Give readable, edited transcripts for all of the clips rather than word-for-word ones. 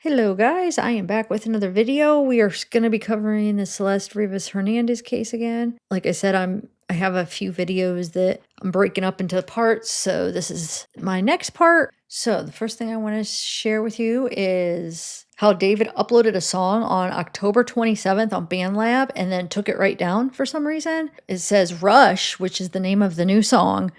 Hello guys, I am back with another video. We are going to be covering the Celeste Rivas Hernandez case again. Like I said, I have a few videos that I'm breaking up into parts, so this is my next part. So the first thing I want to share with you is how David uploaded a song on October 27th on BandLab and then took it right down for some reason. It says Rush, which is the name of the new song,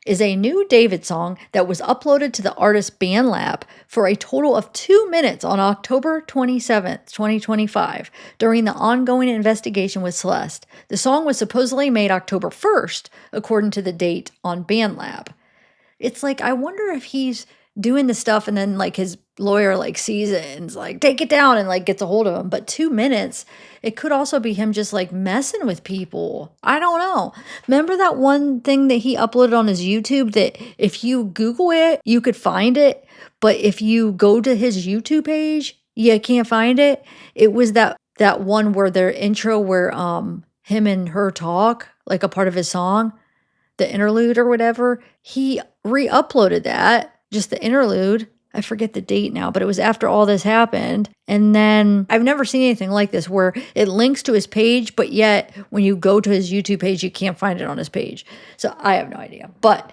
is a new David song that was uploaded to the artist BandLab for a total of 2 minutes on October 27th, 2025, during the ongoing investigation with Celeste. The song was supposedly made October 1st, according to the date on BandLab. It's like, I wonder if he's doing the stuff and then like his lawyer like sees it and is like, take it down, and like gets a hold of him. But 2 minutes, it could also be him just like messing with people. I don't know. Remember that one thing that he uploaded on his YouTube that if you Google it, you could find it, but if you go to his YouTube page, you can't find it. It was that one where their intro where him and her talk, like a part of his song, the interlude or whatever. He re-uploaded that, just the interlude. I forget the date now, but it was after all this happened. And then I've never seen anything like this where it links to his page, but yet when you go to his YouTube page, you can't find it on his page. So I have no idea. But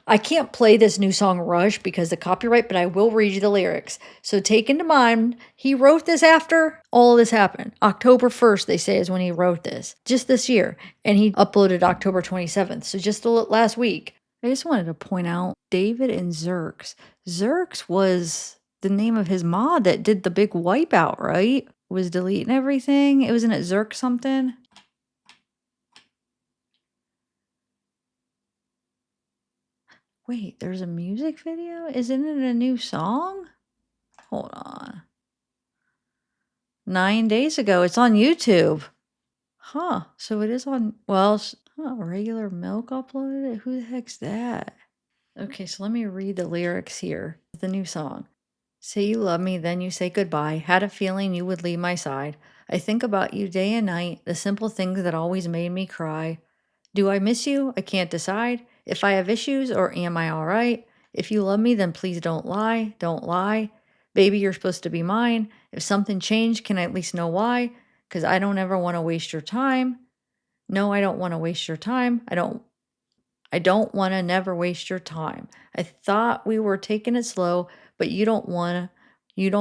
I can't play this new song Rush because of copyright, but I will read you the lyrics. So take into mind, he wrote this after all of this happened. October 1st, they say, is when he wrote this, just this year. And he uploaded October 27th, so just last week. I just wanted to point out David and Zerks. Xerx was the name of his mod that did the big wipeout, right? Was deleting everything. It wasn't it Zerk something? Wait, there's a music video? Isn't it a new song? Hold on. 9 days ago. It's on YouTube. Huh. So it is on, well, regular milk uploaded it? Who the heck's that? Okay, so let me read the lyrics here. The new song. Say you love me, then you say goodbye. Had a feeling you would leave my side. I think about you day and night, the simple things that always made me cry. Do I miss you? I can't decide. If I have issues or am I all right? If you love me, then please don't lie. Don't lie. Baby, you're supposed to be mine. If something changed, can I at least know why? Because I don't ever want to waste your time. No, I don't want to waste your time. I don't want to never waste your time. I thought we were taking it slow, but you don't want to wait.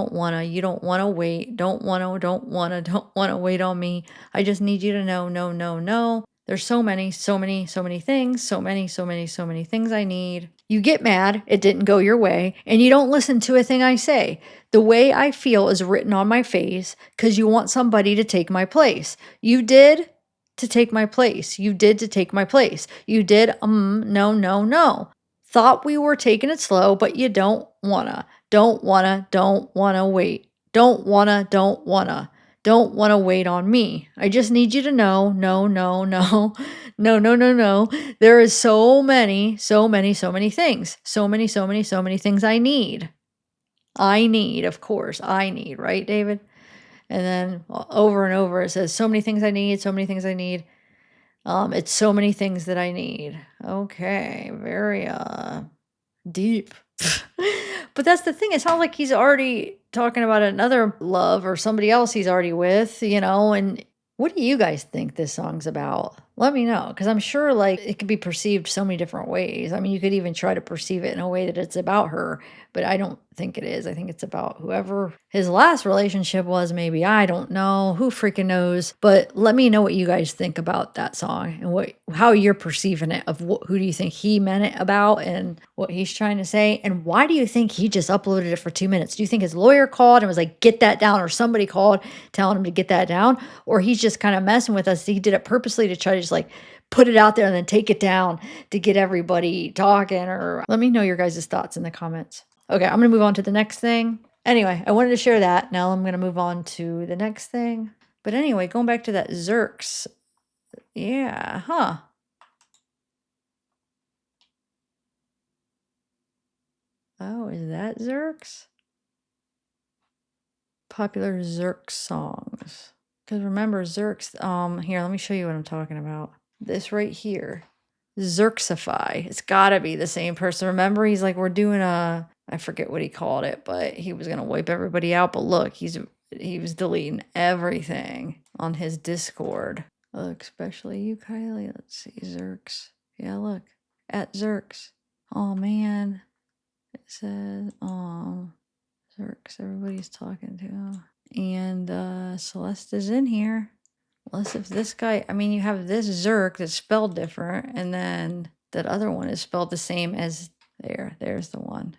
Don't want to wait on me. I just need you to know, no, no, no. There's so many things, so many things I need. You get mad, it didn't go your way, and you don't listen to a thing I say. The way I feel is written on my face because you want somebody to take my place. You did to take my place. You did to take my place. You did, no, no, no. Thought we were taking it slow, but you don't wanna wait. Don't wanna wait on me. I just need you to know, no, no, no, no, no, no, no. There is so many things. So many things I need. Of course, I need, right, David? And then over and over it says, so many things I need, so many things I need. It's so many things that I need. Okay, very deep. But that's the thing. It sounds like he's already talking about another love or somebody else he's already with, and what do you guys think this song's about? Let me know, because I'm sure like it could be perceived so many different ways. I mean, you could even try to perceive it in a way that it's about her, but I don't think it is. I think it's about whoever his last relationship was, maybe. I don't know. Who freaking knows? But let me know what you guys think about that song and how you're perceiving it, of who do you think he meant it about and what he's trying to say, and why do you think he just uploaded it for 2 minutes? Do you think his lawyer called and was like, get that down, or somebody called telling him to get that down, or he's just kind of messing with us? He did it purposely to try to just like put it out there and then take it down to get everybody talking? Or let me know your guys' thoughts in the comments. Okay, I'm gonna move on to the next thing. Anyway, I wanted to share that. Now I'm gonna move on to the next thing. But anyway, going back to that Zerks. Yeah, huh. Oh, is that Zerks? Popular Zerks songs. Because remember, Zerks, here, let me show you what I'm talking about. This right here. Xerxify. It's gotta be the same person. Remember, he's like, we're doing a, I forget what he called it, but he was gonna wipe everybody out. But look, he was deleting everything on his Discord. Look, especially you, Kylie. Let's see, Zerks. Yeah, look, at Zerks. Oh man, it says, oh, Zerks. Everybody's talking to him, and Celeste is in here. Unless if this guy, I mean, you have this Zerk that's spelled different, and then that other one is spelled the same as there. There's the one.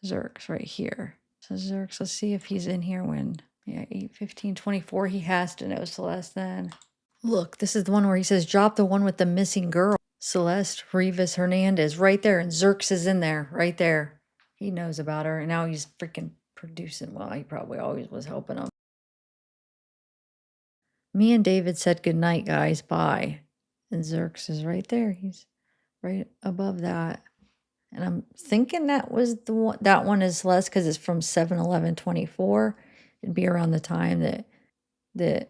Zerks right here. So Zerks, let's see if he's in here when, yeah, 8/15/24. He has to know Celeste then. Look, this is the one where he says, drop the one with the missing girl. Celeste, Rivas, Hernandez, right there. And Zerks is in there, right there. He knows about her, and now he's freaking producing. Well, he probably always was helping him. Me and David said goodnight, guys. Bye. And Zerks is right there. He's right above that. And I'm thinking that was the one. That one is less because it's from 7/11/24. It'd be around the time that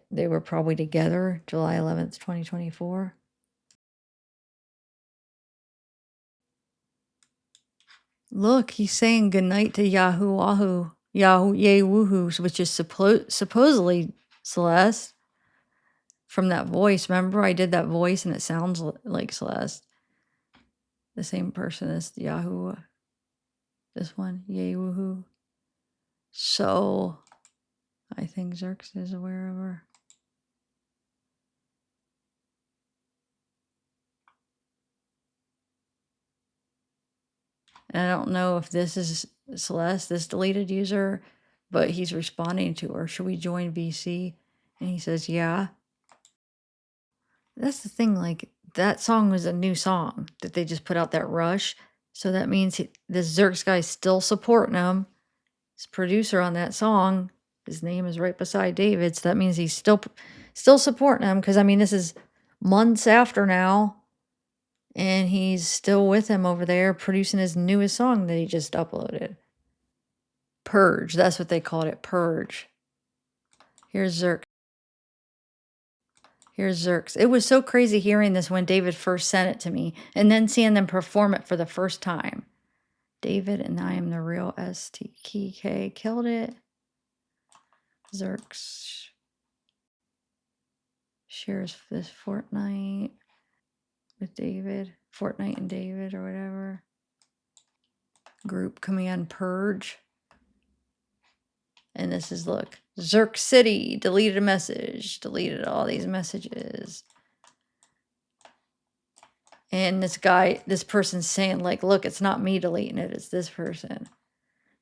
they were probably together, July 11th, 2024. Look, he's saying goodnight to Yahoo Wahoo, Yahoo Yay Woohoo, which is supposedly Celeste. From that voice, remember I did that voice and it sounds like Celeste. The same person as Yahoo. This one, yay woohoo. So I think Zerks is aware of her. And I don't know if this is Celeste, this deleted user, but he's responding to her. Should we join VC? And he says, yeah. That's the thing, like, that song was a new song that they just put out, that Rush. So that means this Zerks guy's still supporting him. His producer on that song, his name is right beside David. So that means he's still supporting him. Because, I mean, this is months after now. And he's still with him over there producing his newest song that he just uploaded. Purge. That's what they called it. Purge. Here's Zerks. Here's Zerks. It was so crazy hearing this when David first sent it to me, and then seeing them perform it for the first time. David and I am the real STK killed it. Zerks shares this Fortnite with David. Fortnite and David or whatever. Group command purge. And this is, look, Zerk City, deleted a message, deleted all these messages. And this person's saying, like, look, it's not me deleting it, it's this person.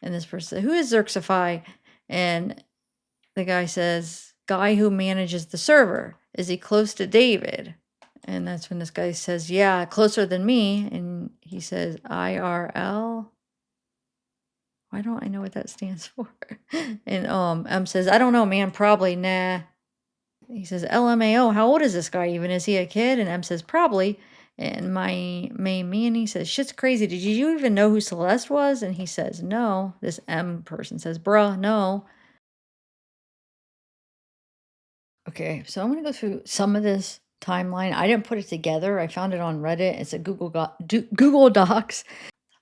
And this person said, who is Zerxify? And the guy says, guy who manages the server. Is he close to David? And that's when this guy says, yeah, closer than me. And he says, IRL. Why don't I know what that stands for? And M says, I don't know, man, probably, nah. He says, LMAO, how old is this guy even? Is he a kid? And M says, probably. And me and he says, shit's crazy. Did you even know who Celeste was? And he says, no. This M person says, bruh, no. Okay, so I'm going to go through some of this timeline. I didn't put it together. I found it on Reddit. It's a Google Docs.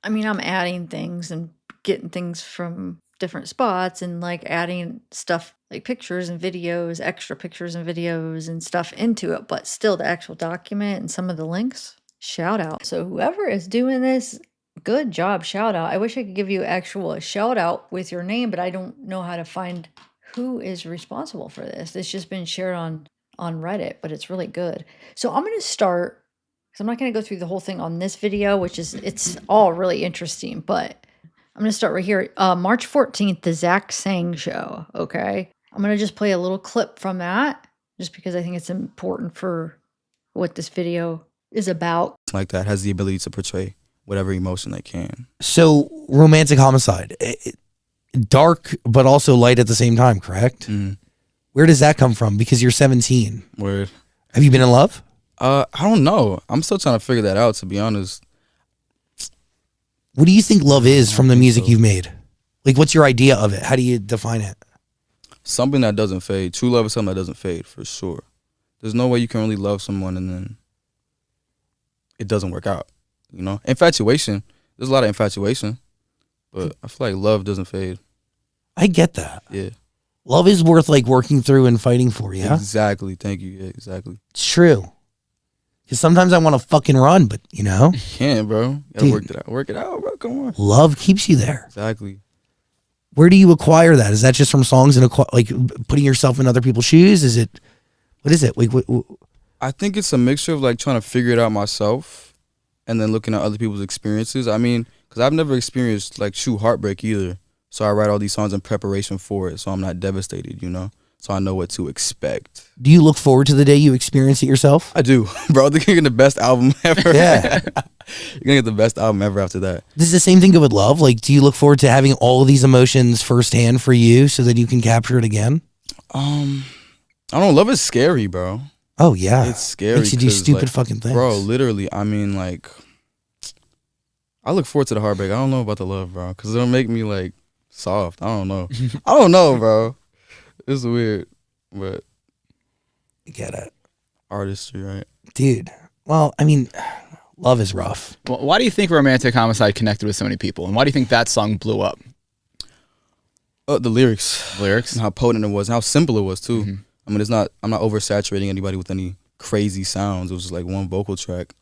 I mean, I'm adding things and getting things from different spots and like adding stuff like pictures and videos, extra pictures and videos and stuff into it, but still the actual document and some of the links, shout out. So whoever is doing this, good job, shout out. I wish I could give you a shout out with your name, but I don't know how to find who is responsible for this. It's just been shared on Reddit, but it's really good. So I'm going to start, because I'm not going to go through the whole thing on this video, it's all really interesting, but I'm going to start right here. March 14th, the Zach Sang show, okay? I'm going to just play a little clip from that, just because I think it's important for what this video is about. Like that has the ability to portray whatever emotion they can. So, romantic homicide. Dark, but also light at the same time, correct? Mm. Where does that come from? Because you're 17. Word. Have you been in love? I don't know. I'm still trying to figure that out, to be honest. What do you think love is from the music you've made? Like, what's your idea of it? How do you define it? Something that doesn't fade. True love is something that doesn't fade, for sure. There's no way you can really love someone and then it doesn't work out. You know, infatuation. There's a lot of infatuation, but I feel like love doesn't fade. I get that. Yeah. Love is worth like working through and fighting for, yeah? Exactly. Thank you. Yeah, exactly. It's true. Because sometimes I want to fucking run, but you know? Can't, bro. You gotta Dude. work it out. Work it out, bro. Come on. Love keeps you there. Exactly. Where do you acquire that? Is that just from songs and like putting yourself in other people's shoes? Is it, what is it? Like, I think it's a mixture of like trying to figure it out myself and then looking at other people's experiences. I mean, because I've never experienced like true heartbreak either. So I write all these songs in preparation for it so I'm not devastated, you know? So I know what to expect. do you look forward to the day you experience it yourself? I do, bro. You're gonna get the best album ever. Yeah. You're gonna get the best album ever after that. Does the same thing go with love? Like, do you look forward to having all of these emotions firsthand for you so that you can capture it again? I don't know. Love is scary, bro. Oh, yeah. It's scary. Makes you do 'cause, stupid like, fucking things. Bro, literally, I mean, like, I look forward to the heartbreak. I don't know about the love, bro, because it'll make me, like, soft. I don't know. I don't know, bro. It's weird, but I get it. artistry, right? Dude. Well, I mean, love is rough. Well, why do you think Romantic Homicide connected with so many people? And why do you think that song blew up? The lyrics. Lyrics? And how potent it was and how simple it was, too. I mean, I'm not oversaturating anybody with any crazy sounds. It was just, like, one vocal track.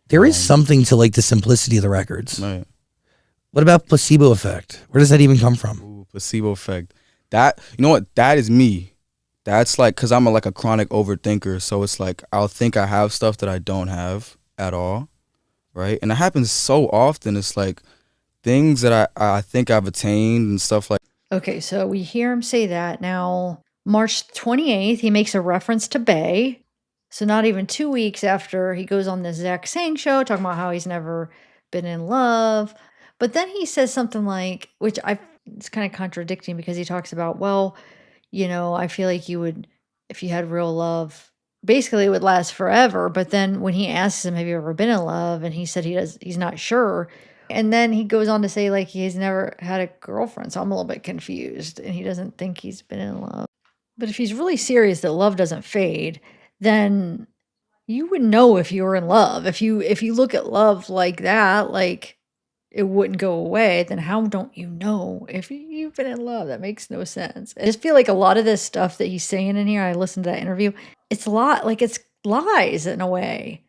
There is something to like the simplicity of the records. Right. What about Placebo Effect? Where does that even come from? Ooh, placebo effect. That, you know what? That is me. That's like, cause I'm like a chronic overthinker. So it's like, I'll think I have stuff that I don't have at all. Right. And it happens so often. It's like things that I think I've attained and stuff like. Okay, so we hear him say that. Now, March 28th, he makes a reference to Bay. So not even 2 weeks after he goes on the Zach Sang show, talking about how he's never been in love. But then he says something like, it's kind of contradicting because he talks about, well, you know, I feel like you would, if you had real love, basically it would last forever. But then when he asks him, have you ever been in love? And he said he's not sure. And then he goes on to say like he's never had a girlfriend. So I'm a little bit confused and he doesn't think he's been in love. But if he's really serious that love doesn't fade, then you would know if you were in love. If you look at love like that, like it wouldn't go away, then how don't you know if you've been in love? That makes no sense. I just feel like a lot of this stuff that he's saying in here, I listened to that interview, it's lies in a way.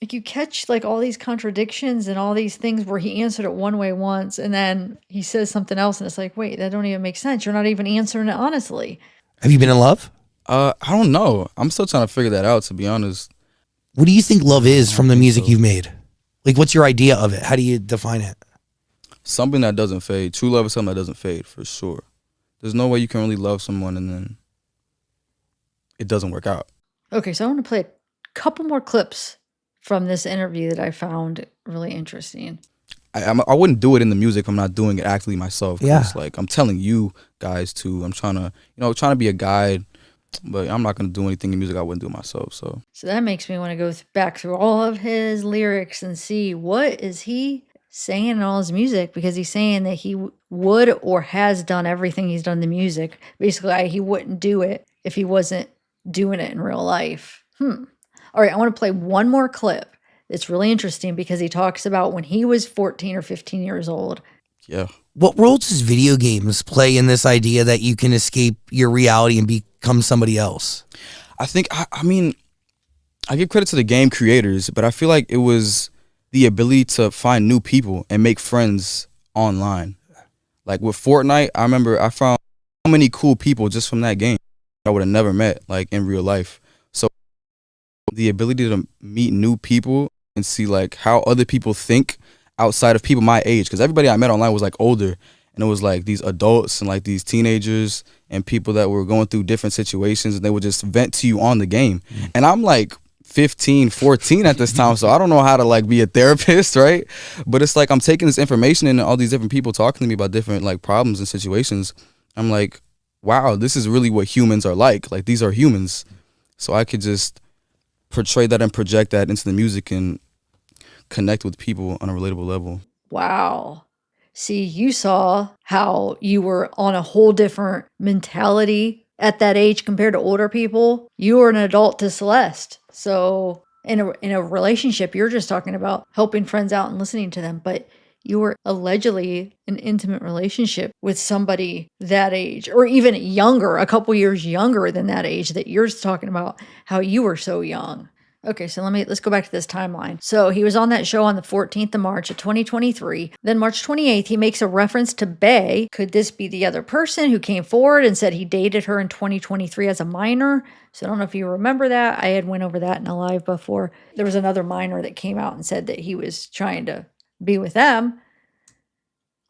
Like you catch like all these contradictions and all these things where he answered it one way once and then he says something else and it's like, wait, that don't even make sense. You're not even answering it honestly. Have you been in love? I don't know. I'm still trying to figure that out, to be honest. What do you think love is from the music you've made? Like, what's your idea of it? How do you define it? Something that doesn't fade. True love is something that doesn't fade, for sure. There's no way you can really love someone and then it doesn't work out. Okay, so I want to play a couple more clips from this interview that I found really interesting. I wouldn't do it in the music. I'm not doing it actively myself. Yeah. It's like I'm telling you guys to. I'm trying to be a guide, but I'm not gonna do anything in music I wouldn't do myself. So that makes me want to go back through all of his lyrics and see what is he saying in all his music, because he's saying that he would or has done everything he's done in the music. Basically, he wouldn't do it if he wasn't doing it in real life. All right, I want to play one more clip. It's really interesting because he talks about when he was 14 or 15 years old. yeah. What role does video games play in this idea that you can escape your reality and become somebody else? I think I mean I give credit to the game creators, but I feel like it was the ability to find new people and make friends online. Like with Fortnite, I remember I found so many cool people just from that game I would have never met like in real life. So the ability to meet new people and see like how other people think outside of people my age, because everybody I met online was like older, and it was like these adults and like these teenagers and people that were going through different situations, and they would just vent to you on the game. And I'm like 15, 14 at this time, so I don't know how to like be a therapist, right? But it's like I'm taking this information and all these different people talking to me about different like problems and situations. I'm like, wow, this is really what humans are like. Like these are humans. So I could just portray that and project that into the music and connect with people on a relatable level. Wow. See, you saw how you were on a whole different mentality at that age compared to older people. You were an adult to Celeste. So In a relationship, you're just talking about helping friends out and listening to them, but you were allegedly in an intimate relationship with somebody that age, or even younger, a couple years younger than that age, that you're talking about how you were so young. Okay, so let's go back to this timeline. So he was on that show on the 14th of March of 2023. Then March 28th, he makes a reference to Bay. Could this be the other person who came forward and said he dated her in 2023 as a minor? So I don't know if you remember that. I had went over that in a live before. There was another minor that came out and said that he was trying to be with them.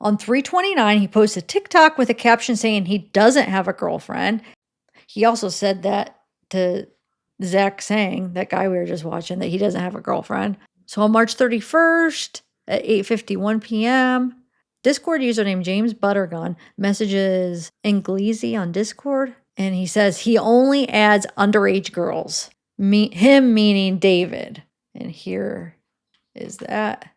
On 3/29, he posts a TikTok with a caption saying he doesn't have a girlfriend. He also said that to Zach saying, that guy we were just watching, that he doesn't have a girlfriend. So on March 31st at 8:51 p.m., Discord username James Buttergun messages Inglesi on Discord, and he says he only adds underage girls. Him meaning David. And here is that.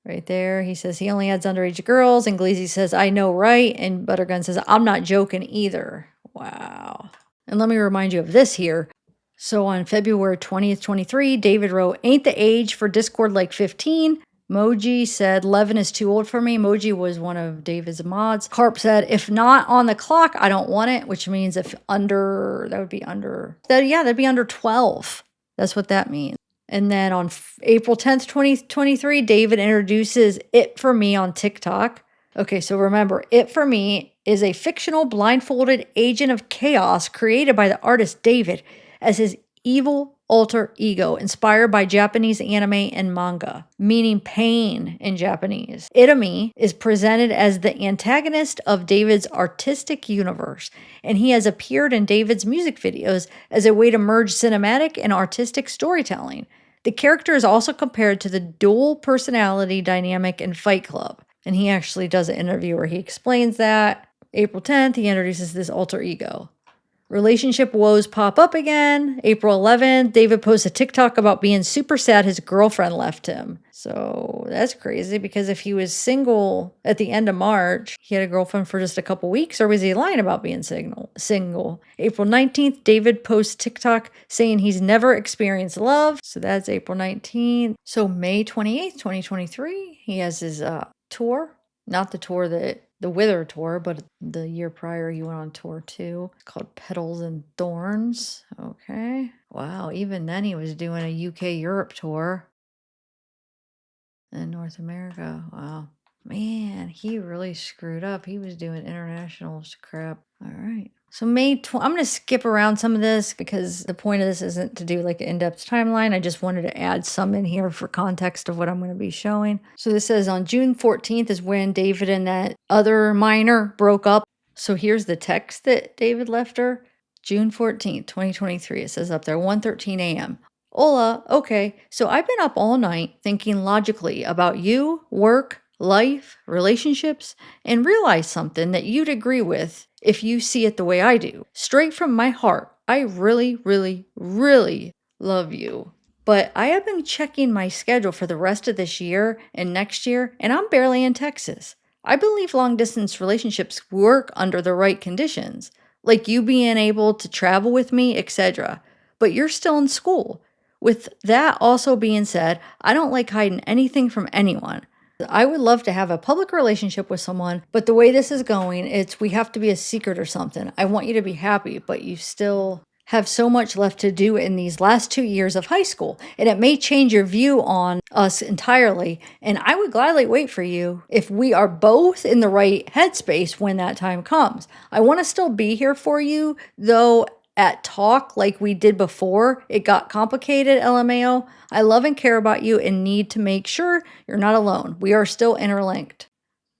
Right there, he says he only adds underage girls. Inglesi says, I know, right? And Buttergun says, I'm not joking either. Wow. And let me remind you of this here. So on February 20th, 23, David wrote, ain't the age for Discord like 15? Moji said, 11 is too old for me. Moji was one of David's mods. Carp said, if not on the clock, I don't want it, which means if under, that'd be under 12. That's what that means. And then on April 10th, 2023, David introduces It For Me on TikTok. Okay, so remember, It For Me is a fictional blindfolded agent of chaos created by the artist David as his evil alter ego, inspired by Japanese anime and manga, meaning pain in Japanese. Itami is presented as the antagonist of David's artistic universe, and he has appeared in David's music videos as a way to merge cinematic and artistic storytelling. The character is also compared to the dual personality dynamic in Fight Club, and he actually does an interview where he explains that. April 10th, he introduces this alter ego. Relationship woes pop up again. April 11th, David posts a TikTok about being super sad his girlfriend left him. So that's crazy, because if he was single at the end of March, he had a girlfriend for just a couple weeks, or was he lying about being single? April 19th, David posts TikTok saying he's never experienced love. So that's April 19th. So May 28th, 2023, he has his tour. Not the tour the Wither tour, but the year prior he went on tour too. It's called Petals and Thorns. Okay. Wow. Even then he was doing a UK Europe tour. And North America. Wow. Man, he really screwed up. He was doing international crap. All right. So I'm going to skip around some of this because the point of this isn't to do like an in-depth timeline. I just wanted to add some in here for context of what I'm going to be showing. So this says on June 14th is when David and that other minor broke up. So here's the text that David left her. June 14th, 2023. It says up there, 1:13 a.m. Hola, okay. So I've been up all night thinking logically about you, work, life, relationships, and realized something that you'd agree with if you see it the way I do. Straight from my heart, I really, really, really love you. But I have been checking my schedule for the rest of this year and next year, and I'm barely in Texas. I believe long-distance relationships work under the right conditions, like you being able to travel with me, etc. But you're still in school. With that also being said, I don't like hiding anything from anyone. I would love to have a public relationship with someone, but the way this is going, we have to be a secret or something. I want you to be happy, but you still have so much left to do in these last 2 years of high school, and it may change your view on us entirely, and I would gladly wait for you if we are both in the right headspace when that time comes. I want to still be here for you, though at talk like we did before, it got complicated, LMAO. I love and care about you and need to make sure you're not alone. We are still interlinked.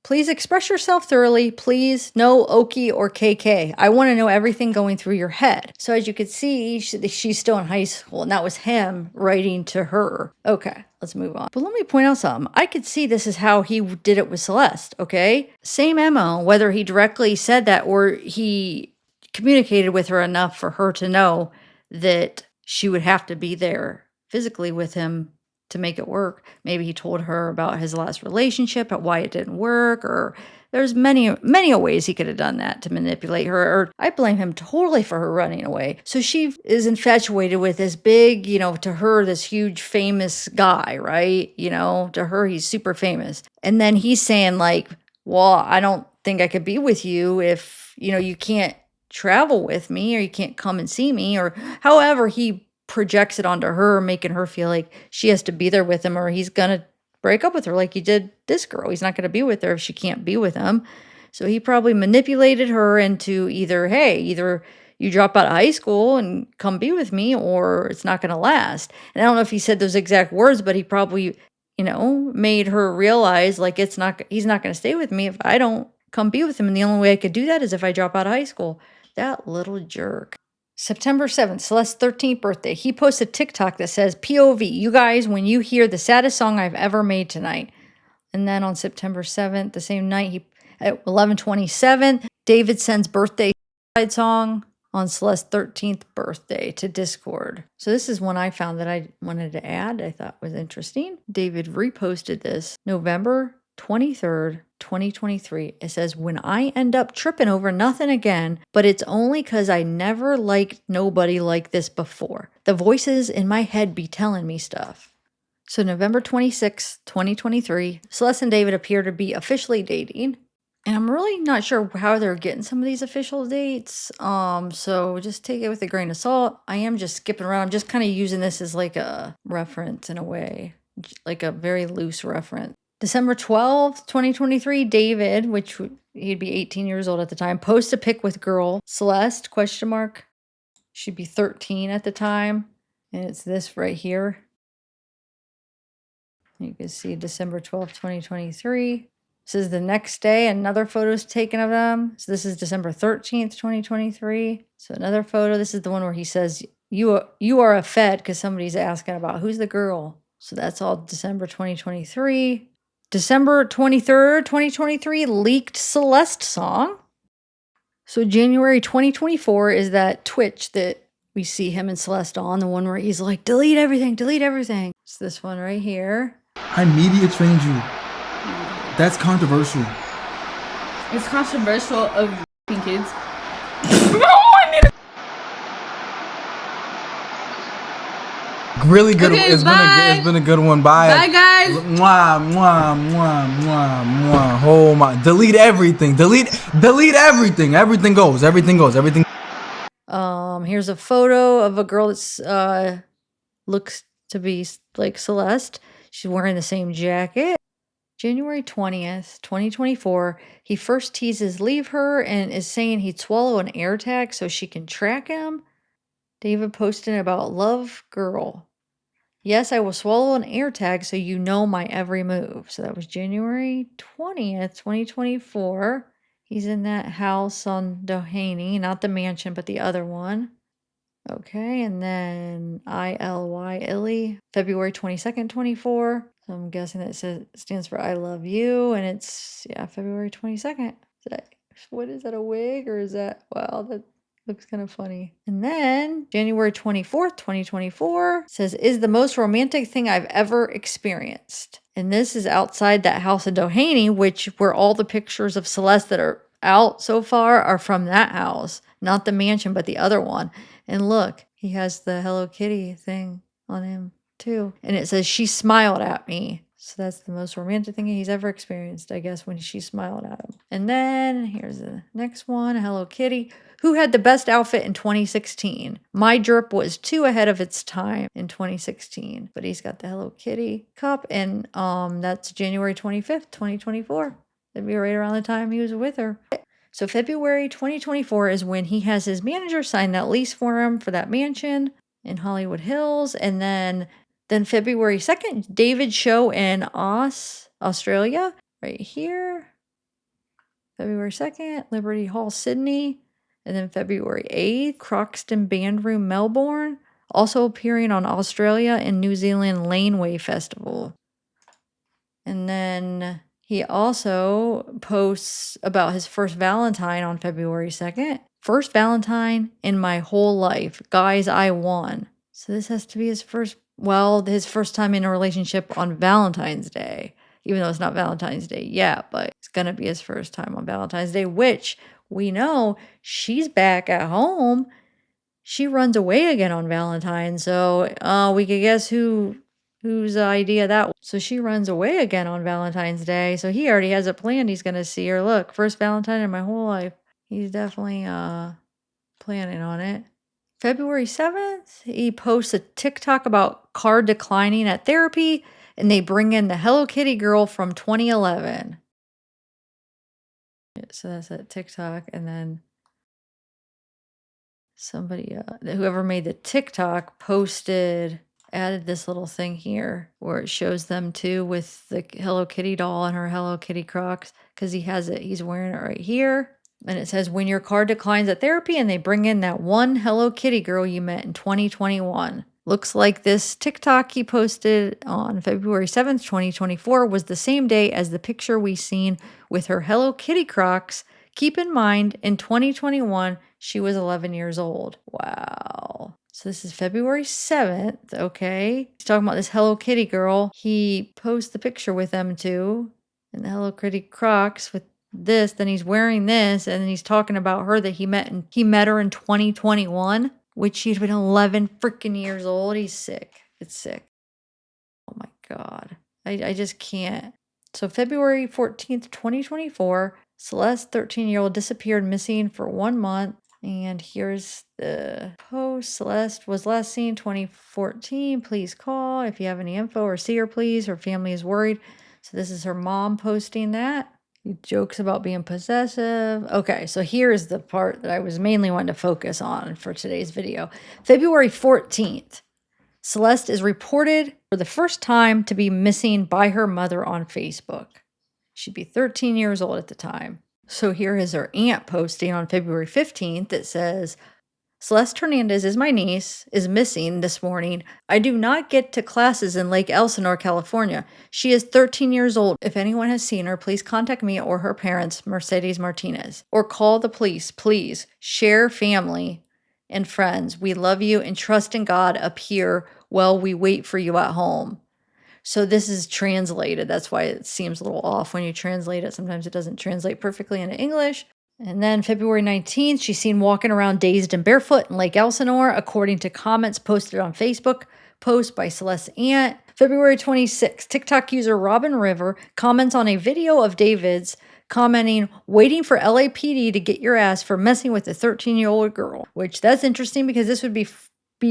Please express yourself thoroughly. Please, no Oki or KK. I want to know everything going through your head. So as you can see, she's still in high school, and that was him writing to her. Okay, let's move on. But let me point out something. I could see this is how he did it with Celeste, okay? Same MO, whether he directly said that or he communicated with her enough for her to know that she would have to be there physically with him to make it work. Maybe he told her about his last relationship, why it didn't work, or There's many ways he could have done that to manipulate her, or I blame him totally for her running away. So she is infatuated with this big, to her, this huge famous guy, right? To her, he's super famous. And then he's saying like, well, I don't think I could be with you if, you can't travel with me or you can't come and see me, or however he projects it onto her, making her feel like she has to be there with him or he's going to break up with her like he did this girl. He's not going to be with her if she can't be with him. So he probably manipulated her into either you drop out of high school and come be with me, or it's not going to last. And I don't know if he said those exact words, but he probably, made her realize like he's not going to stay with me if I don't come be with him. And the only way I could do that is if I drop out of high school. That little jerk. September 7th, Celeste's 13th birthday. He posts a TikTok that says, POV, you guys, when you hear the saddest song I've ever made tonight. And then on September 7th, the same night, at 11:27, David sends birthday song on Celeste's 13th birthday to Discord. So this is one I found that I wanted to add, I thought was interesting. David reposted this November 23rd, 2023. It says, when I end up tripping over nothing again, but it's only because I never liked nobody like this before. The voices in my head be telling me stuff. So November 26th, 2023, Celeste and David appear to be officially dating. And I'm really not sure how they're getting some of these official dates. So just take it with a grain of salt. I am just skipping around. I'm just kind of using this as like a reference in a way, like a very loose reference. December 12th, 2023, David, which he'd be 18 years old at the time, posts a pic with girl Celeste, ? She'd be 13 at the time. And it's this right here. You can see December 12th, 2023. This is the next day. Another photo is taken of them. So this is December 13th, 2023. So another photo. This is the one where he says, you are a Fed, because somebody's asking about who's the girl. So that's all December 2023. December 23rd, 2023, leaked Celeste song. So January 2024 is that Twitch that we see him and Celeste on, the one where he's like, delete everything, delete everything. It's this one right here. I media trained you. That's controversial. It's controversial of kids. Really good. Okay, It's been a good one. Bye. Bye, guys. Mwah, mwah, mwah, mwah, mwah. Oh my! Delete everything. Delete everything. Everything goes. Here's a photo of a girl that's looks to be like Celeste. She's wearing the same jacket. January 20th, 2024, he first teases leave her and is saying he'd swallow an air tag so she can track him. David posted about love girl. Yes, I will swallow an air tag so you know my every move. So that was January 20th, 2024. He's in that house on Doheny, not the mansion, but the other one. Okay, and then Illy, February 22nd, 24. So I'm guessing that stands for I love you, and it's, February 22nd. What is that, a wig, or is that, wow, that looks kind of funny. And then January 24th, 2024 says, is the most romantic thing I've ever experienced. And this is outside that house in Doheny, where all the pictures of Celeste that are out so far are from that house, not the mansion, but the other one. And look, he has the Hello Kitty thing on him too. And it says, she smiled at me. So that's the most romantic thing he's ever experienced, I guess, when she smiled at him. And then here's the next one, Hello Kitty. Who had the best outfit in 2016? My drip was 2 ahead of its time in 2016. But he's got the Hello Kitty cup, and that's January 25th, 2024. That'd be right around the time he was with her. So February 2024 is when he has his manager sign that lease for him for that mansion in Hollywood Hills. And then February 2nd, David's show in Australia, right here. February 2nd, Liberty Hall, Sydney. And then February 8th, Croxton Band Room, Melbourne. Also appearing on Australia and New Zealand Laneway Festival. And then he also posts about his first Valentine on February 2nd. First Valentine in my whole life. Guys, I won. So this has to be his first time in a relationship on Valentine's Day. even though it's not Valentine's Day yet, but it's going to be his first time on Valentine's Day, which we know she's back at home. She runs away again on Valentine's, so we could guess whose idea that was. So she runs away again on Valentine's Day, so he already has it planned. He's going to see her. Look, first Valentine in my whole life. He's definitely planning on it. February 7th, he posts a TikTok about car declining at therapy, and they bring in the Hello Kitty girl from 2011. So that's that TikTok, and then somebody, whoever made the TikTok added this little thing here where it shows them too with the Hello Kitty doll and her Hello Kitty Crocs, because he's wearing it right here. And it says, when your car declines at therapy, and they bring in that one Hello Kitty girl you met in 2021. Looks like this TikTok he posted on February 7th, 2024 was the same day as the picture we seen with her Hello Kitty Crocs. Keep in mind, in 2021, she was 11 years old. Wow. So this is February 7th, okay? He's talking about this Hello Kitty girl. He posts the picture with them too, and the Hello Kitty Crocs with this, then he's wearing this, and then he's talking about her that he met her in 2021, which she'd been 11 freaking years old. He's sick. It's sick. Oh my God. I just can't. So February 14th, 2024, Celeste, 13-year-old, disappeared missing for 1 month. And here's the post. Celeste was last seen 2014. Please call if you have any info, or see her, please. Her family is worried. So this is her mom posting that. He jokes about being possessive. Okay, so here's the part that I was mainly wanting to focus on for today's video. February 14th, Celeste is reported for the first time to be missing by her mother on Facebook. She'd be 13 years old at the time. So here is her aunt posting on February 15th. It says, Celeste Hernandez is my niece, is missing this morning. I do not get to classes in Lake Elsinore, California. She is 13 years old. If anyone has seen her, please contact me or her parents, Mercedes Martinez, or call the police, please. Share family and friends. We love you and trust in God up here while we wait for you at home. So this is translated. That's why it seems a little off when you translate it. Sometimes it doesn't translate perfectly into English. And then February 19th, she's seen walking around dazed and barefoot in Lake Elsinore, according to comments posted on Facebook, post by Celeste's aunt. February 26th, TikTok user Robin River comments on a video of David's commenting, waiting for LAPD to get your ass for messing with a 13-year-old girl, which that's interesting because this would be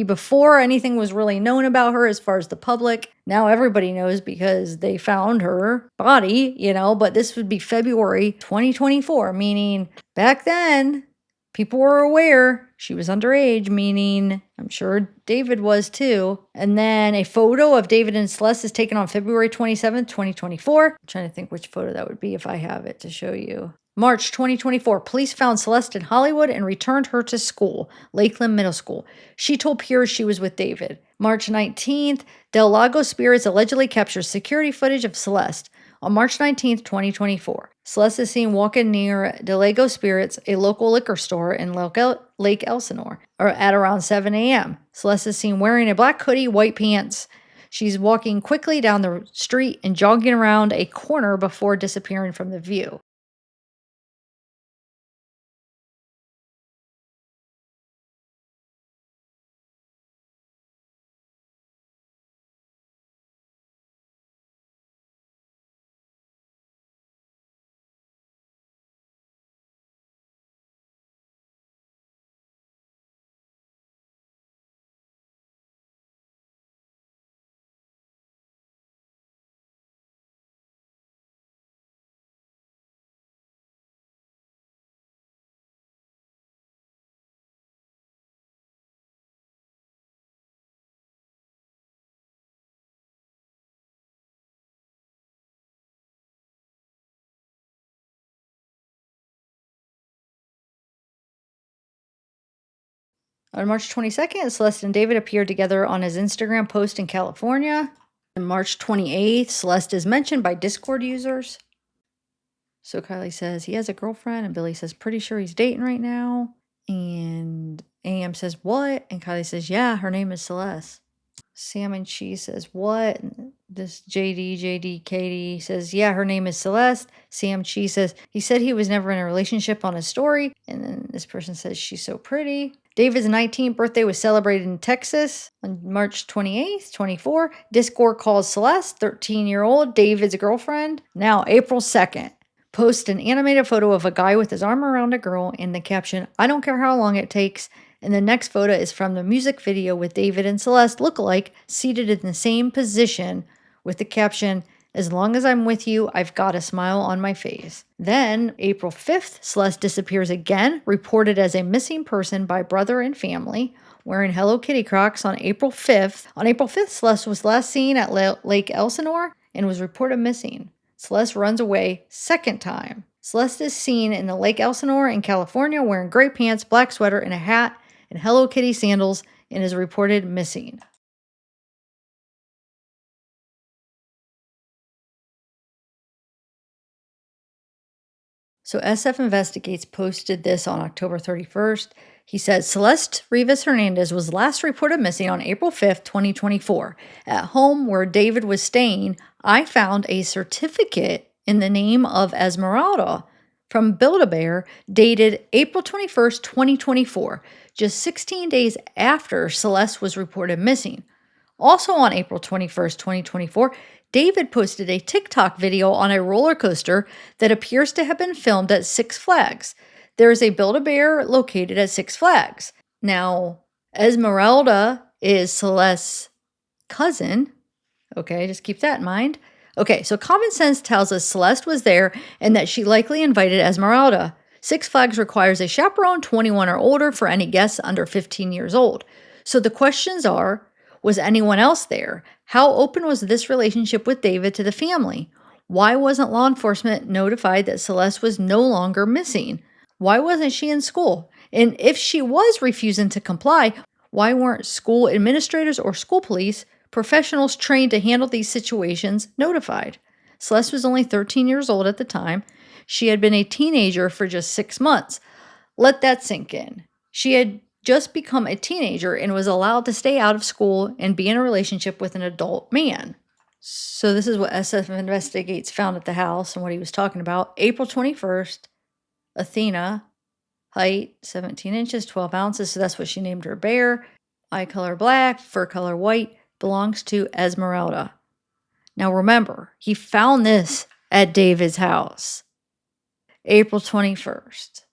before anything was really known about her as far as the public. Now everybody knows because they found her body, but this would be February 2024, meaning back then people were aware she was underage, meaning I'm sure David was too. And then a photo of David and Celeste is taken on February 27th, 2024. I'm trying to think which photo that would be if I have it to show you. March 2024, police found Celeste in Hollywood and returned her to school, Lakeland Middle School. She told peers she was with David. March 19th, Del Lago Spirits allegedly captures security footage of Celeste. On March 19th, 2024, Celeste is seen walking near Del Lago Spirits, a local liquor store in Lake Elsinore, or at around 7 a.m. Celeste is seen wearing a black hoodie, white pants. She's walking quickly down the street and jogging around a corner before disappearing from the view. On March 22nd, Celeste and David appeared together on his Instagram post in California. On March 28th, Celeste is mentioned by Discord users. So Kylie says he has a girlfriend, and Billy says pretty sure he's dating right now. And AM says what? And Kylie says, yeah, her name is Celeste. Sam and Cheese says what? And This JD, says, yeah, her name is Celeste. Sam Chi says, he said he was never in a relationship on his story. And then this person says, she's so pretty. David's 19th birthday was celebrated in Texas on March 28th, 24. Discord calls Celeste, 13-year-old, David's girlfriend. Now, April 2nd. Post an animated photo of a guy with his arm around a girl and the caption, I don't care how long it takes. And the next photo is from the music video with David and Celeste lookalike seated in the same position with the caption, as long as I'm with you, I've got a smile on my face. Then, April 5th, Celeste disappears again, reported as a missing person by brother and family, wearing Hello Kitty Crocs on April 5th. On April 5th, Celeste was last seen at Lake Elsinore and was reported missing. Celeste runs away second time. Celeste is seen in the Lake Elsinore in California wearing gray pants, black sweater, and a hat, and Hello Kitty sandals, and is reported missing. So SF Investigates posted this on October 31st. He said, Celeste Rivas Hernandez was last reported missing on April 5th, 2024. At home where David was staying, I found a certificate in the name of Esmeralda from Build-A-Bear dated April 21st, 2024, just 16 days after Celeste was reported missing. Also on April 21st, 2024, David posted a TikTok video on a roller coaster that appears to have been filmed at Six Flags. There is a Build-A-Bear located at Six Flags. Now, Esmeralda is Celeste's cousin. Okay, just keep that in mind. Okay, so common sense tells us Celeste was there and that she likely invited Esmeralda. Six Flags requires a chaperone 21 or older for any guests under 15 years old. So the questions are, was anyone else there? How open was this relationship with David to the family? Why wasn't law enforcement notified that Celeste was no longer missing? Why wasn't she in school? And if she was refusing to comply, why weren't school administrators or school police, professionals trained to handle these situations, notified? Celeste was only 13 years old at the time. She had been a teenager for just 6 months. Let that sink in. She had just become a teenager and was allowed to stay out of school and be in a relationship with an adult man. So this is what SF Investigates found at the house and what he was talking about. April 21st, Athena, height 17 inches, 12 ounces. So that's what she named her bear. Eye color black, fur color white, belongs to Esmeralda. Now remember, he found this at David's house. April 21st.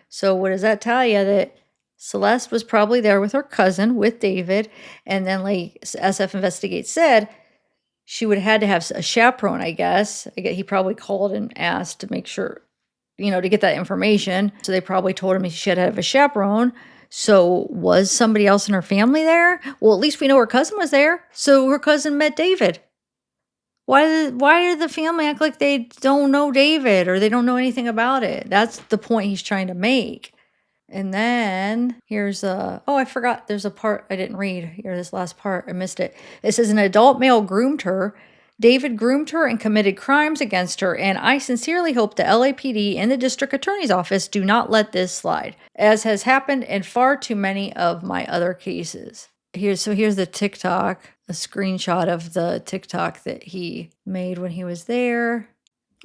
So what does that tell you? That Celeste was probably there with her cousin, with David, and then like SF Investigates said, she would have had to have a chaperone, I guess. He probably called and asked to make sure, to get that information. So they probably told him he should have a chaperone. So was somebody else in her family there? Well, at least we know her cousin was there. So her cousin met David. Why did the family act like they don't know David or they don't know anything about it? That's the point he's trying to make. And then here's I forgot there's a part I didn't read here, this last part, I missed it. It says an adult male groomed her. David groomed her and committed crimes against her, and I sincerely hope the LAPD and the district attorney's office do not let this slide, as has happened in far too many of my other cases. Here's the TikTok, a screenshot of the TikTok that he made when he was there.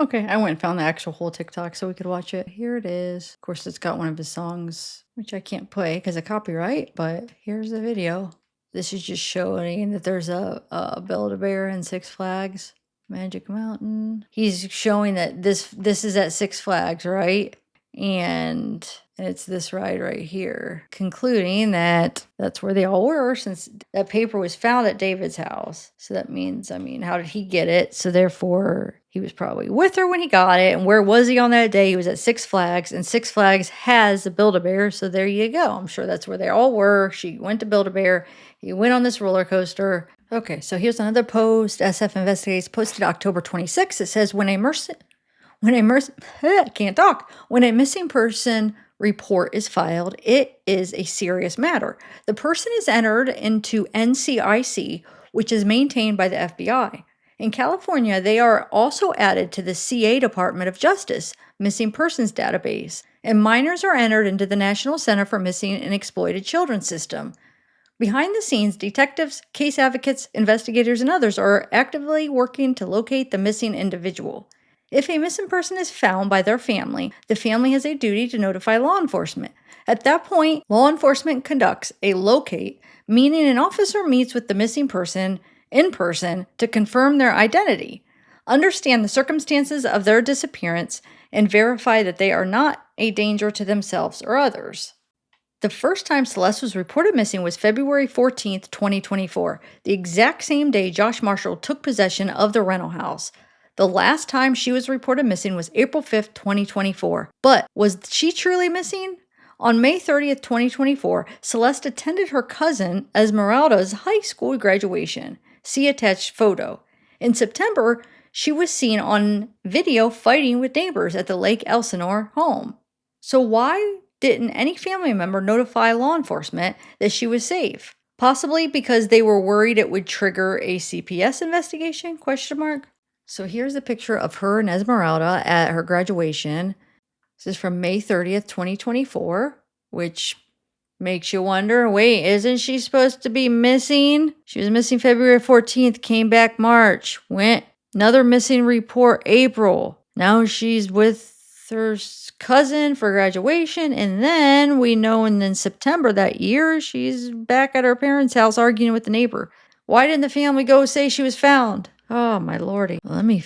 Okay, I went and found the actual whole TikTok so we could watch it. Here it is. Of course, it's got one of his songs, which I can't play because of copyright, but here's the video. This is just showing that there's a Build-A-Bear in Six Flags, Magic Mountain. He's showing that this is at Six Flags, right? And it's this ride right here, concluding that that's where they all were since that paper was found at David's house. So that means, how did he get it? So therefore, he was probably with her when he got it. And where was he on that day? He was at Six Flags, and Six Flags has a Build-A-Bear. So there you go. I'm sure that's where they all were. She went to Build-A-Bear. He went on this roller coaster. Okay, so here's another post. SF Investigates posted October 26th. It says, when a missing person report is filed, it is a serious matter. The person is entered into NCIC, which is maintained by the FBI. In California, they are also added to the CA Department of Justice Missing Persons Database, and minors are entered into the National Center for Missing and Exploited Children system. Behind the scenes, detectives, case advocates, investigators, and others are actively working to locate the missing individual. If a missing person is found by their family, the family has a duty to notify law enforcement. At that point, law enforcement conducts a locate, meaning an officer meets with the missing person in person to confirm their identity, understand the circumstances of their disappearance, and verify that they are not a danger to themselves or others. The first time Celeste was reported missing was February 14th, 2024, the exact same day Josh Marshall took possession of the rental house. The last time she was reported missing was April 5th, 2024. But was she truly missing? On May 30th, 2024, Celeste attended her cousin Esmeralda's high school graduation. See attached photo. In September, she was seen on video fighting with neighbors at the Lake Elsinore home. So why didn't any family member notify law enforcement that she was safe? Possibly because they were worried it would trigger a CPS investigation? So here's a picture of her and Esmeralda at her graduation. This is from May 30th, 2024, which makes you wonder, wait, isn't she supposed to be missing? She was missing February 14th, came back March, went another missing report April. Now she's with her cousin for graduation, and then we know in September that year she's back at her parents' house arguing with the neighbor. Why didn't the family go say she was found? Oh my lordy. Let me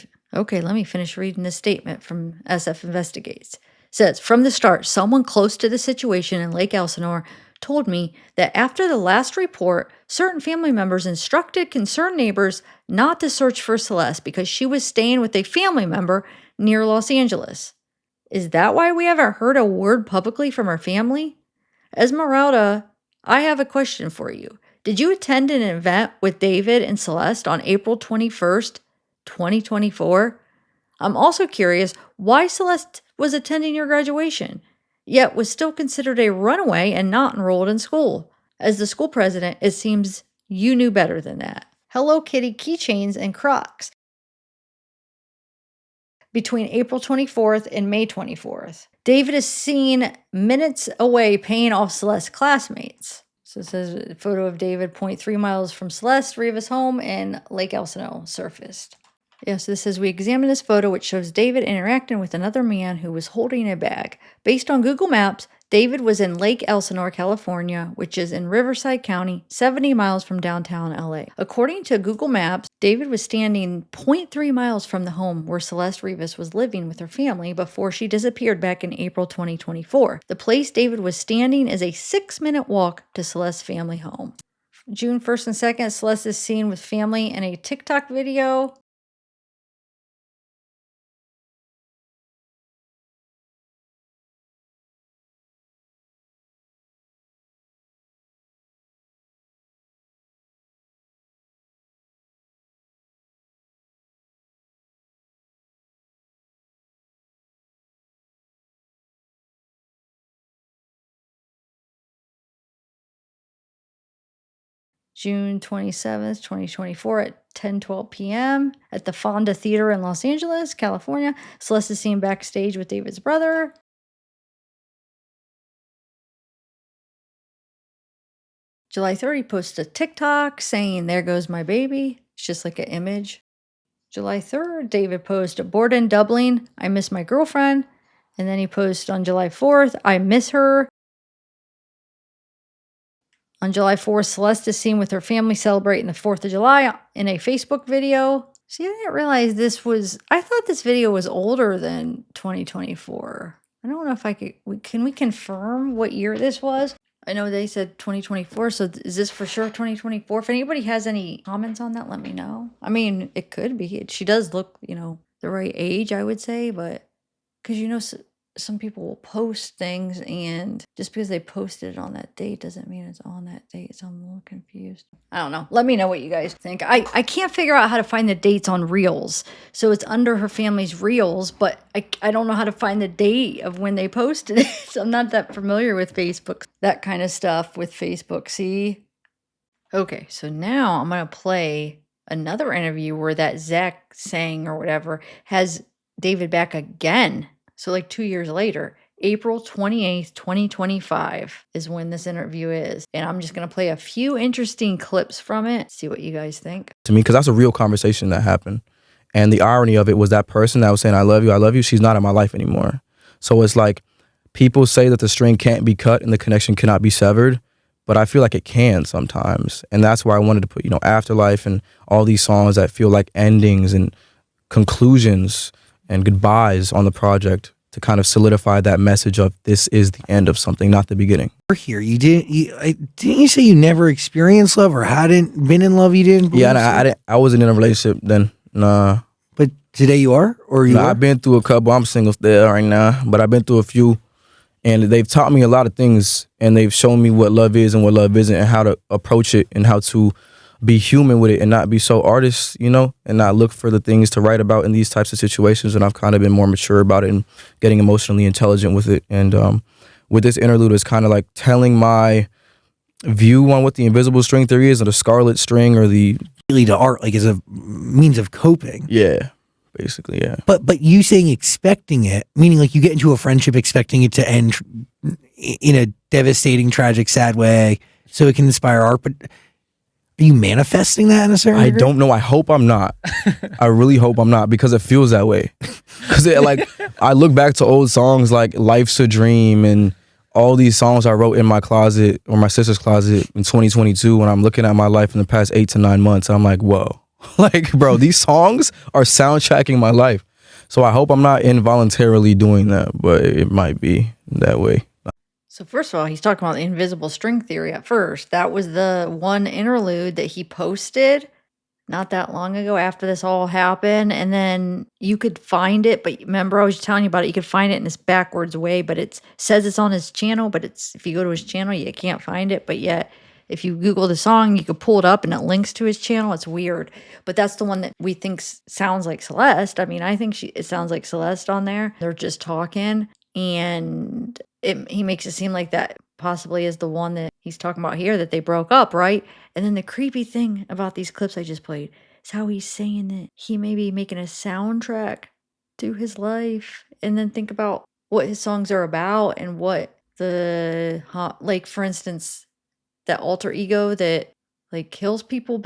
finish reading this statement from SF Investigates. It says, from the start, someone close to the situation in Lake Elsinore told me that after the last report, certain family members instructed concerned neighbors not to search for Celeste because she was staying with a family member near Los Angeles. Is that why we haven't heard a word publicly from her family? Esmeralda, I have a question for you. Did you attend an event with David and Celeste on April 21st, 2024? I'm also curious why Celeste was attending your graduation, yet was still considered a runaway and not enrolled in school. As the school president, it seems you knew better than that. Hello Kitty keychains and Crocs. Between April 24th and May 24th. David is seen minutes away paying off Celeste's classmates. So it says a photo of David 0.3 miles from Celeste, Rivas' home, and Lake Elsinore surfaced. Yes, this says we examined this photo, which shows David interacting with another man who was holding a bag. Based on Google Maps, David was in Lake Elsinore, California, which is in Riverside County, 70 miles from downtown LA. According to Google Maps, David was standing 0.3 miles from the home where Celeste Rivas was living with her family before she disappeared back in April 2024. The place David was standing is a 6-minute walk to Celeste's family home. June 1st and 2nd, Celeste is seen with family in a TikTok video. June 27th, 2024 at 10:12 p.m. at the Fonda Theater in Los Angeles, California. Celeste is seen backstage with David's brother. July 30, posts a TikTok saying, there goes my baby. It's just like an image. July 3rd, David posted, bored and doubling. I miss my girlfriend. And then he posted on July 4th, I miss her. On July 4th, Celeste is seen with her family celebrating the 4th of July in a Facebook video. See, I didn't realize I thought this video was older than 2024. I don't know if can we confirm what year this was? I know they said 2024, so is this for sure 2024? If anybody has any comments on that, let me know. I mean, it could be. She does look, the right age, I would say, but because, some people will post things, and just because they posted it on that date doesn't mean it's on that date. So I'm a little confused. I don't know. Let me know what you guys think. I can't figure out how to find the dates on Reels. So it's under her family's Reels, but I don't know how to find the date of when they posted it. So I'm not that familiar with Facebook, that kind of stuff with Facebook. See? Okay, so now I'm going to play another interview where that Zach sang or whatever has David back again. So like 2 years later, April 28th, 2025 is when this interview is. And I'm just going to play a few interesting clips from it, see what you guys think. To me, because that's a real conversation that happened. And the irony of it was that person that was saying, I love you, she's not in my life anymore. So it's like, people say that the string can't be cut and the connection cannot be severed, but I feel like it can sometimes. And that's why I wanted to put, Afterlife and all these songs that feel like endings and conclusions and goodbyes on the project to kind of solidify that message of this is the end of something, not the beginning. Here, didn't you say you never experienced love or hadn't been in love? You didn't. Yeah, and I wasn't in a relationship then. Nah. But today you are, or you? Nah, are? I've been through a couple. I'm single there right now, but I've been through a few, and they've taught me a lot of things, and they've shown me what love is and what love isn't, and how to approach it, and how to be human with it, and not be so artist, and not look for the things to write about in these types of situations. And I've kind of been more mature about it and getting emotionally intelligent with it. And with this interlude, it's kind of like telling my view on what the invisible string theory is, or the scarlet string, or the really to art, like as a means of coping. Yeah, basically, yeah. But you saying expecting it, meaning like you get into a friendship expecting it to end in a devastating, tragic, sad way, so it can inspire art. But are you manifesting that in a certain degree? I don't know. I hope I'm not. I really hope I'm not, because it feels that way. Because I look back to old songs like "Life's a Dream" and all these songs I wrote in my closet or my sister's closet in 2022, when I'm looking at my life in the past 8 to 9 months, I'm like, whoa. Like, bro, these songs are soundtracking my life. So I hope I'm not involuntarily doing that, but it might be that way. So first of all, he's talking about the invisible string theory at first. That was the one interlude that he posted not that long ago after this all happened. And then you could find it, but remember I was telling you about it, you could find it in this backwards way, but it says it's on his channel, but if you go to his channel, you can't find it. But yet, if you Google the song, you could pull it up and it links to his channel. It's weird. But that's the one that we think sounds like Celeste. I mean, I think it sounds like Celeste on there. They're just talking, and he makes it seem like that possibly is the one that he's talking about here, that they broke up, right? And then the creepy thing about these clips I just played is how he's saying that he may be making a soundtrack to his life. And then think about what his songs are about and what like, for instance, that alter ego that like kills people,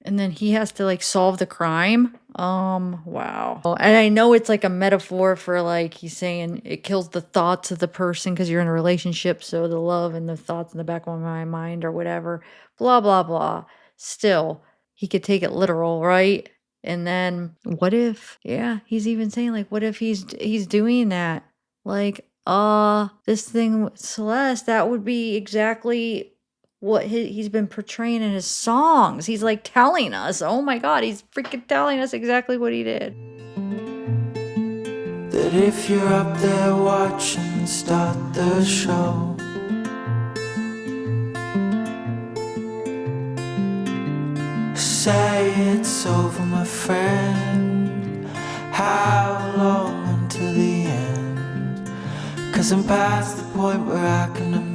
and then he has to like solve the crime. Wow. And I know it's like a metaphor for, like, he's saying it kills the thoughts of the person because you're in a relationship, so the love and the thoughts in the back of my mind or whatever, blah blah blah. Still, he could take it literal, right? And then what if, yeah, he's even saying, like, what if he's doing that, like, this thing with Celeste, that would be exactly what he's been portraying in his songs. He's like telling us, oh my God, he's freaking telling us exactly what he did. That if you're up there watching, start the show. Say it's over, my friend. How long until the end? 'Cause I'm past the point where I can imagine